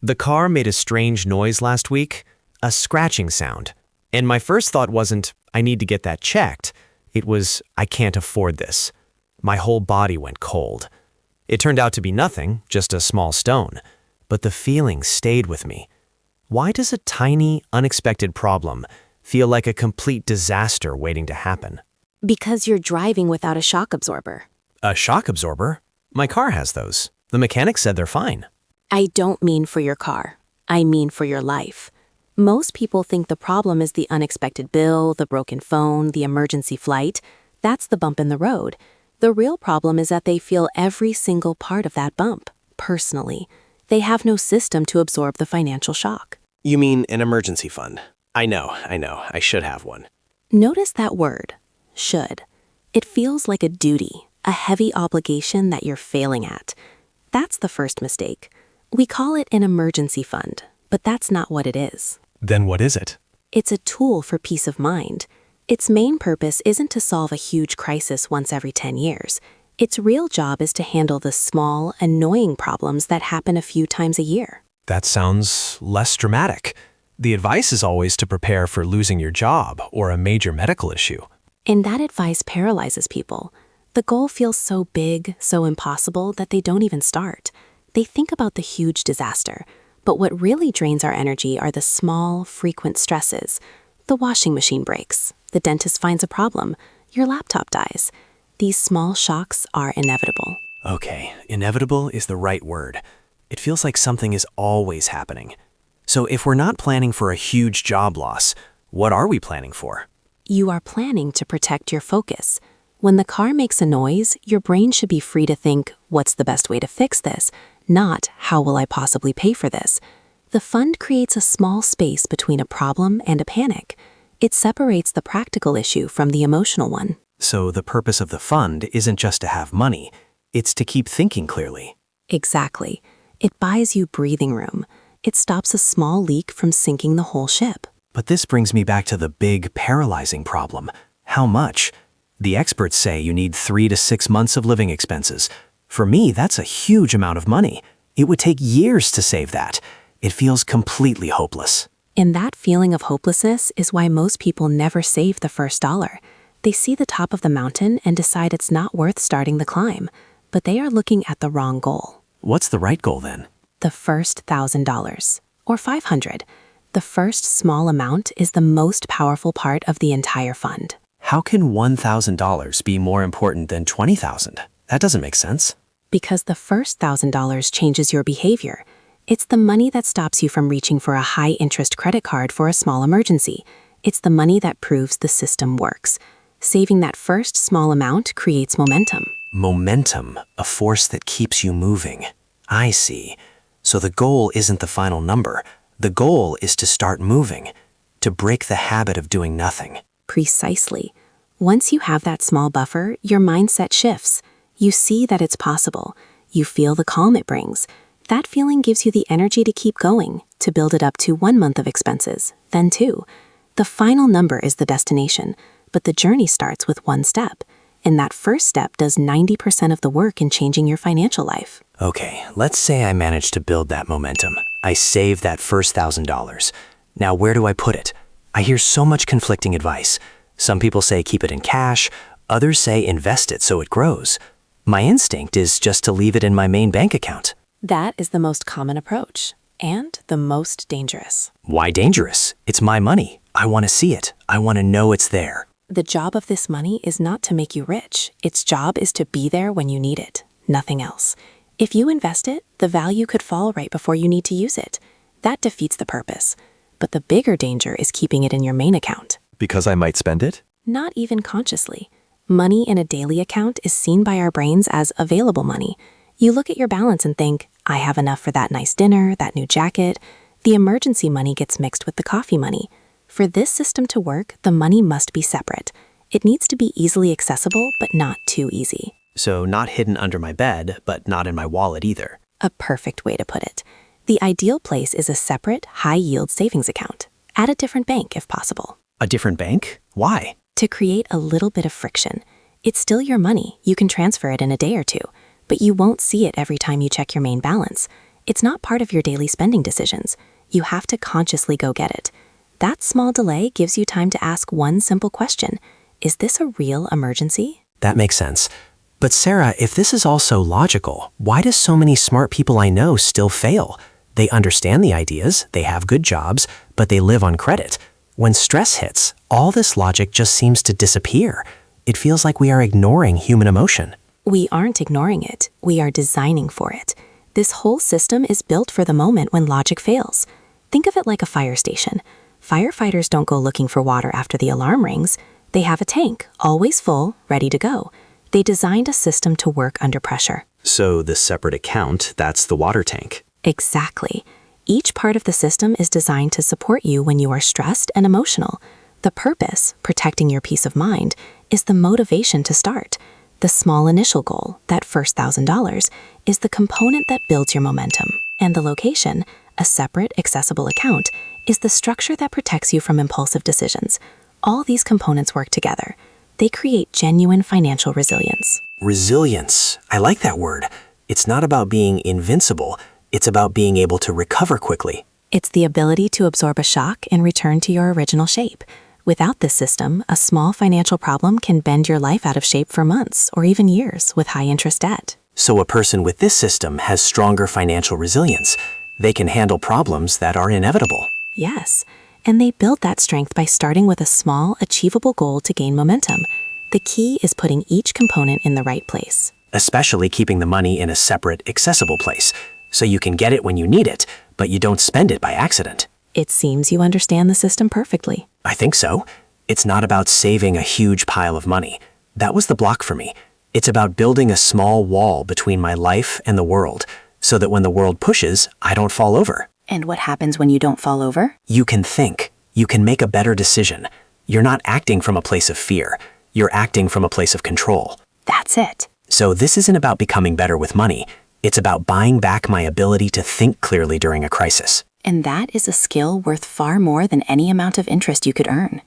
The car made a strange noise last week, a scratching sound. And my first thought wasn't, I need to get that checked. It was, I can't afford this. My whole body went cold. It turned out to be nothing, just a small stone. But the feeling stayed with me. Why does a tiny, unexpected problem feel like a complete disaster waiting to happen? Because you're driving without a shock absorber. A shock absorber? My car has those. The mechanic said they're fine. I don't mean for your car. I mean for your life. Most people think the problem is the unexpected bill, the broken phone, the emergency flight. That's the bump in the road. The real problem is that they feel every single part of that bump, personally. They have no system to absorb the financial shock. You mean an emergency fund? I know. I should have one. Notice that word, should. It feels like a duty, a heavy obligation that you're failing at. That's the first mistake. We call it an emergency fund, but that's not what it is. Then what is it? It's a tool for peace of mind. Its main purpose isn't to solve a huge crisis once every 10 years. Its real job is to handle the small, annoying problems that happen a few times a year. That sounds less dramatic. The advice is always to prepare for losing your job or a major medical issue. And that advice paralyzes people. The goal feels so big, so impossible that they don't even start. They think about the huge disaster. But what really drains our energy are the small, frequent stresses. The washing machine breaks. The dentist finds a problem. Your laptop dies. These small shocks are inevitable. Okay, inevitable is the right word. It feels like something is always happening. So if we're not planning for a huge job loss, what are we planning for? You are planning to protect your focus. When the car makes a noise, your brain should be free to think, what's the best way to fix this? Not, how will I possibly pay for this? The fund creates a small space between a problem and a panic. It separates the practical issue from the emotional one. So the purpose of the fund isn't just to have money, it's to keep thinking clearly. Exactly. It buys you breathing room. It stops a small leak from sinking the whole ship. But this brings me back to the big, paralyzing problem. How much? The experts say you need 3 to 6 months of living expenses. For me, that's a huge amount of money. It would take years to save that. It feels completely hopeless. And that feeling of hopelessness is why most people never save the first dollar. They see the top of the mountain and decide it's not worth starting the climb. But they are looking at the wrong goal. What's the right goal then? The first $1,000 or $500. The first small amount is the most powerful part of the entire fund. How can $1,000 be more important than $20,000? That doesn't make sense. Because the first $1,000 changes your behavior. It's the money that stops you from reaching for a high-interest credit card for a small emergency. It's the money that proves the system works. Saving that first small amount creates momentum. Momentum, a force that keeps you moving. I see. So the goal isn't the final number. The goal is to start moving, to break the habit of doing nothing. Precisely. Once you have that small buffer, your mindset shifts. You see that it's possible. You feel the calm it brings. That feeling gives you the energy to keep going, to build it up to 1 month of expenses, then 2. The final number is the destination, but the journey starts with one step. And that first step does 90% of the work in changing your financial life. Okay, let's say I managed to build that momentum. I saved that first $1,000. Now where do I put it? I hear so much conflicting advice. Some people say keep it in cash, others say invest it so it grows. My instinct is just to leave it in my main bank account. That is the most common approach, and the most dangerous. Why dangerous? It's my money. I want to see it. I want to know it's there. The job of this money is not to make you rich. Its job is to be there when you need it, nothing else. If you invest it, the value could fall right before you need to use it. That defeats the purpose. But the bigger danger is keeping it in your main account. Because I might spend it? Not even consciously. Money in a daily account is seen by our brains as available money. You look at your balance and think, I have enough for that nice dinner, that new jacket. The emergency money gets mixed with the coffee money. For this system to work, the money must be separate. It needs to be easily accessible, but not too easy. So not hidden under my bed, but not in my wallet either. A perfect way to put it. The ideal place is a separate, high-yield savings account. At a different bank, if possible. A different bank? Why? To create a little bit of friction. It's still your money. You can transfer it in a day or two, but you won't see it every time you check your main balance. It's not part of your daily spending decisions. You have to consciously go get it. That small delay gives you time to ask one simple question. Is this a real emergency? That makes sense. But Sarah, if this is all so logical, why do so many smart people I know still fail? They understand the ideas, they have good jobs, but they live on credit. When stress hits, all this logic just seems to disappear. It feels like we are ignoring human emotion. We aren't ignoring it. We are designing for it. This whole system is built for the moment when logic fails. Think of it like a fire station. Firefighters don't go looking for water after the alarm rings. They have a tank, always full, ready to go. They designed a system to work under pressure. So the separate account, that's the water tank. Exactly. Each part of the system is designed to support you when you are stressed and emotional. The purpose, protecting your peace of mind, is the motivation to start. The small initial goal, that first $1,000, is the component that builds your momentum. And the location, a separate, accessible account, is the structure that protects you from impulsive decisions. All these components work together. They create genuine financial resilience. Resilience. I like that word. It's not about being invincible. It's about being able to recover quickly. It's the ability to absorb a shock and return to your original shape. Without this system, a small financial problem can bend your life out of shape for months or even years with high-interest debt. So a person with this system has stronger financial resilience. They can handle problems that are inevitable. Yes, and they build that strength by starting with a small, achievable goal to gain momentum. The key is putting each component in the right place. Especially keeping the money in a separate, accessible place, so you can get it when you need it, but you don't spend it by accident. It seems you understand the system perfectly. I think so. It's not about saving a huge pile of money. That was the block for me. It's about building a small wall between my life and the world, so that when the world pushes, I don't fall over. And what happens when you don't fall over? You can think. You can make a better decision. You're not acting from a place of fear. You're acting from a place of control. That's it. So this isn't about becoming better with money. It's about buying back my ability to think clearly during a crisis. And that is a skill worth far more than any amount of interest you could earn.